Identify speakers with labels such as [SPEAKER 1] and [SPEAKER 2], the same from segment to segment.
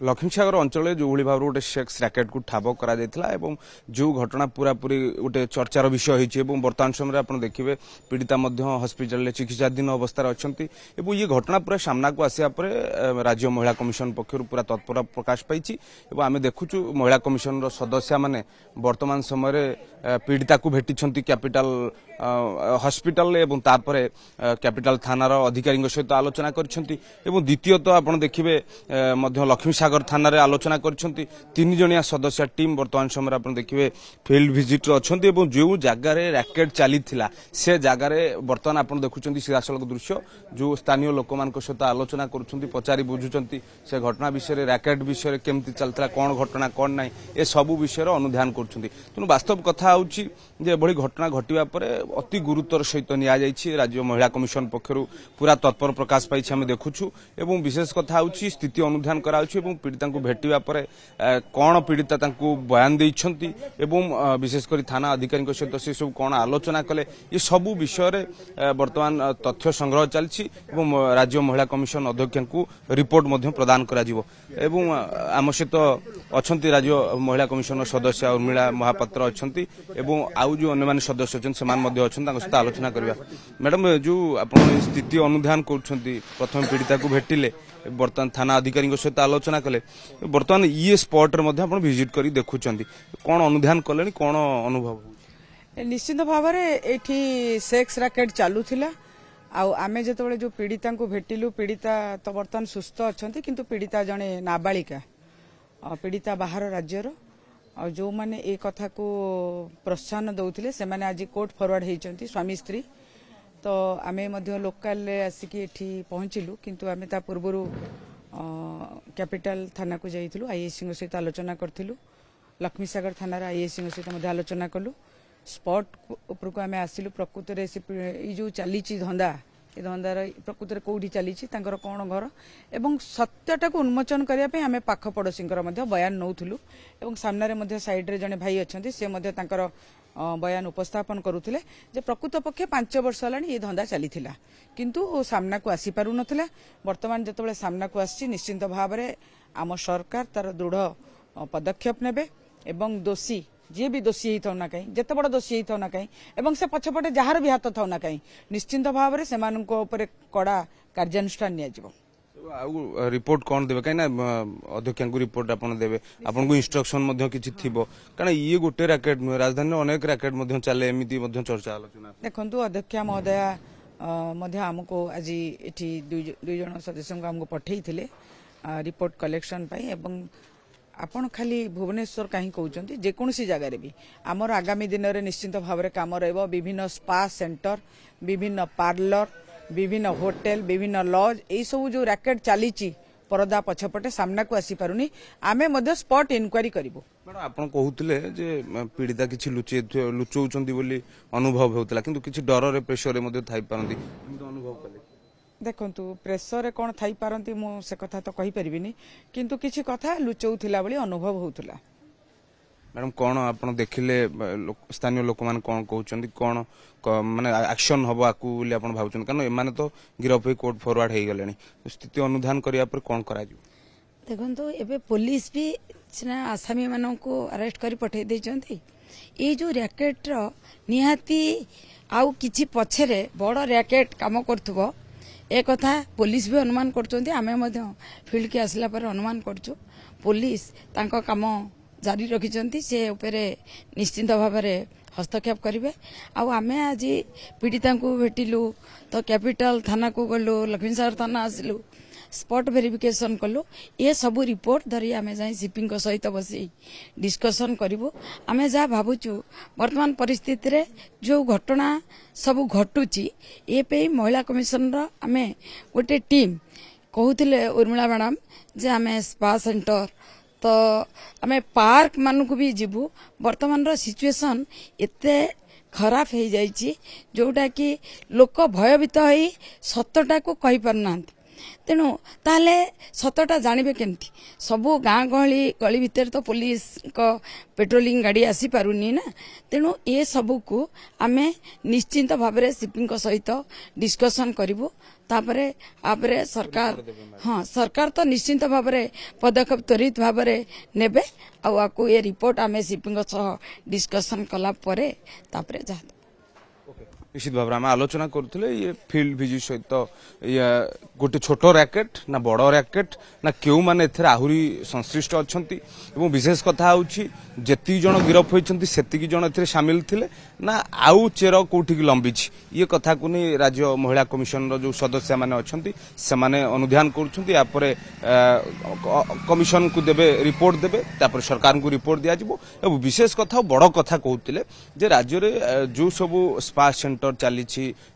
[SPEAKER 1] लक्ष्मीसागर अंचल जो भाव गोटे सेक्स रैकेट को ठाब करा जो घटना पूरा पूरी गोटे चर्चार विषय होती बर्तमान समय आप देखिए पीड़िता हस्पिटाल चिकित्साधीन अवस्था अच्छा ये घटना पूरा सामना को आसा राज्य महिला कमिशन पक्षर पूरा तत्पर प्रकाश पाई आम देखुचु महिला कमिशन सदस्य मैंने वर्तमान समय पीड़िता को भेटी कैपिटाल हस्पिटाल एवं तापर कैपिटाल थानार अधिकारी सहित आलोचना द्वितीयतः आप देखिए लक्ष्मीसागर थाना रे आलोचना करछंती तीन जणिया सदस्य टीम वर्तमान समय आप देखिए फील्ड विजिट अच्छी जो जगार रैकेट चली से जगार बर्तमान आप देखुं सीधासलख दृश्य जो स्थानीय लोक सहित आलोचना कर पचारि बुझुंट से घटना विषय रैकेट विषय केमती चलता कौन घटना कौन ना ए सबू विषय अनुधान कर वास्तव कथा होली घटना घटवा पर अति गुरुतर सहित नि राज्य महिला कमिशन पक्षर पूरा तत्पर प्रकाश पाई आम देखुचु एवं विशेष कथा होची स्थिति अनुधान करा पीड़िता को भेटा पर कौन पीड़िता बयान देइछंती एवं विशेषकर थाना अधिकारी सहित से सब कौन आलोचना कले ये सबू विषय वर्तमान तथ्य संग्रह चलछि राज्य महिला कमिशन अध्यक्ष को रिपोर्ट प्रदान करा जिवो एवं आम सहित अच्छा राज्य महिला कमिशन सदस्य उर्मिला महापात्र अच्छा एवं आउ जो अन्य सदस्य अच्छा सहित आलोचना करवा मैडम जो आप स्थिति अनुधान कर प्रथम पीड़िता को भेटिले बर्तमान थाना अधिकारी सहित आलोचना कले बर्तमान ये स्पॉट रे विजिट करी देखुचंती कौन अनुधान कले कौन अनुभव
[SPEAKER 2] निश्चित भाव में सेक्स रैकेट चलुला आमे जो जो पीड़िता को भेटिलु पीड़िता तो बर्तमान सुस्थ अच्छा किंतु पीड़िता जड़े नाबालिका पीड़िता बाहर राज्यर जो माने ए कथा को प्रोत्साहन दौले से माने आज कोर्ट फॉरवर्ड होती स्वामी स्त्री तो आमे मध्य लोकल आसिक एठी पहुंचलु किंतु आमे ता पूर्वरु कैपिटल थाना को जाइथिलु आईएससी सहित आलोचना करथिलु लक्ष्मीसागर थाना आईएससी सहित आलोचना कलु स्पॉट ऊपर को आमे आसिलु प्रकृत रे से जो चली धंदा ए धंदार प्रकृत में कौटी चली कौन घर एवं सत्यटा को उन्मोचन करने आम पाख पड़ोशी बयान नौलु एवं सामने साइड रे जड़े भाई अच्छा से बयान उपस्थापन करुले जे प्रकृत पक्षे 5 वर्ष है ये धंदा चली किंतु सामना को आसी पारु नथिला वर्तमान जिते सामना को आसी निश्चिंत भाव में आम सरकार तार दृढ़ पदक्षेप नेबे एवं दोषी जी भी दोषी होता ना कहीं जिते बड़ दोषी होता ना कहीं एवं से पछपटे जार भी हाथ था ना कहीं निश्चिंत भाव में से कड़ा कार्यानुष्ठान नियाजिबो
[SPEAKER 1] रिपोर्ट कौन देवे कहीं अध्यक्ष को रिपोर्ट आपन देवे आपन को इंस्ट्रक्शन मध्य किछि थिबो कारण ये गोटे रैकेट राजधानी अनेक रैकेट चले एमिति चर्चा आलोचना
[SPEAKER 2] देखंतु अध्यक्ष महोदया आमको आज एठी दुई जन सदस्य आमको पठेइथिले रिपोर्ट कलेक्शन पाई एवं आपण खाली भुवनेश्वर कहीं कहते जेकोसी जगार भी आमर आगामी दिन में निश्चित भाव में कम रहा विभिन्न स्पा सेंटर विभिन्न पार्लर विभिन्न होटेल विभिन्न लॉज यही सब जो रैकेट चली परदा पछपटे सामना को आसी पारुनी आमे मध्य स्पॉट इनक्वारी करिवो
[SPEAKER 1] मैडम आपण कहूतिले जे पीड़िता किछि लुचौचंती बोली अनुभव होतला किंतु किछि डर रे प्रेशर रे मध्य थाई पारंती किंतु अनुभव कले
[SPEAKER 2] देखंतु प्रेशर कौन थी पारती मु से कथा तो कहि परिबिनी किंतु किछि कथा लुचौथिला बली अनुभव होतला
[SPEAKER 1] मैडम कौन आप देखिले स्थानीय लोक मान कौन कहउचंती कौन माने एक्शन हबो आकू बोली आपण भाउचन कारण एमाने तो गिरफ होई कोर्ट फॉरवर्ड हेई गलेनी स्थिति अनुधान करिया पर कौन करा जी
[SPEAKER 3] देखंतु एबे पुलिस भी सिना आसामी मानन को अरेस्ट करी पठै दैचंती ए जो रैकेट रो निहाती आउ किछि पछरे बड़ रैकेट काम करथबो ए कथा पुलिस भी अनुमान करचंती आमे मध्य फील्ड के आसला पर अनुमान करचो पुलिस तांको काम जारी रखिचंती से उपरे निश्चिंत भाव में हस्तक्षेप करेंगे आमे आज पीड़िता को भेटिलु तो कैपिटल थाना को गलु लक्ष्मीसागर थाना आसिलु स्पॉट वेरिफिकेशन कलु ये सबू रिपोर्ट धरी आमे जाई सीपी सहित बसी डिस्कसन करिवो आमे जा भाबुचु वर्तमान परिस्थिति रे जो घटना सब घटुची ए पे महिला कमिशन रो आमे गोटे टीम कहूतिले उर्मिला मैडम जे आमे स्पा सेंटर तो आमे पार्क मान को भी जीवु वर्तमान रो सिचुएशन एते खराब हो जाइए जोटा कि लोक भयभीत हो सत्यटा को कही पारना तेणु ताले सतटा जानवे केमती सबू गाँ गहली गली भितर तो पुलिस पेट्रोलिंग गाड़ी आसी पारुनी ना तेणु ए सबू को आमे निश्चिंत भाव सीपी सहित डिस्कसन करूँ तापरे आपरे सरकार हाँ सरकार तो निश्चिंत भाव पदक्षेप त्वरित भाव नेबे आकु ये रिपोर्ट आमे सीपी डिस्कसन कला परे तापरे जा
[SPEAKER 1] निश्चित भाव में आलोचना करुले ये फील्ड विजिट सहित ये गोटे छोट रैकेट ना बड़ रैकेट ना क्यों माने एथरे आहुरी संश्लिष्ट अछंती एवं विशेष कथा होची जेती जण गिरफ होइछंती सेतिकी जण एथरे शामिल थिले ना आउ चेर कोठी की लंबीछि ये कथा को नहीं राज्य महिला कमिशन रो जो सदस्य माने अछंती से माने अनुध्यान करूछंती यापरे कमिशन को देबे रिपोर्ट देबे तापर सरकार को रिपोर्ट दिया जिवो एवं विशेष कथा बड़ कथा कहउतिले जे राज्य रे जो सब स्पा सेंटर चली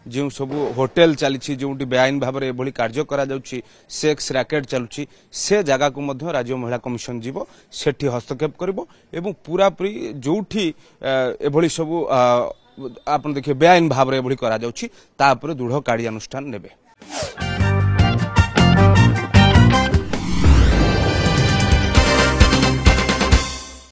[SPEAKER 1] जो सब होटेल चली जो बेआईन भाव में एभली कार्य करा जाउछि सेक्स रैकेट चलुछि से जगह को मध्य राज्य महिला कमिशन जीव सेठी हस्तक्षेप करिवो एवं पूरा पूरी जोठी एभली सब आपण देखिए बेआईन भाव में एभली करा जाउछि ता ऊपर दृढ़ कार्यानुष्ठान नेबे।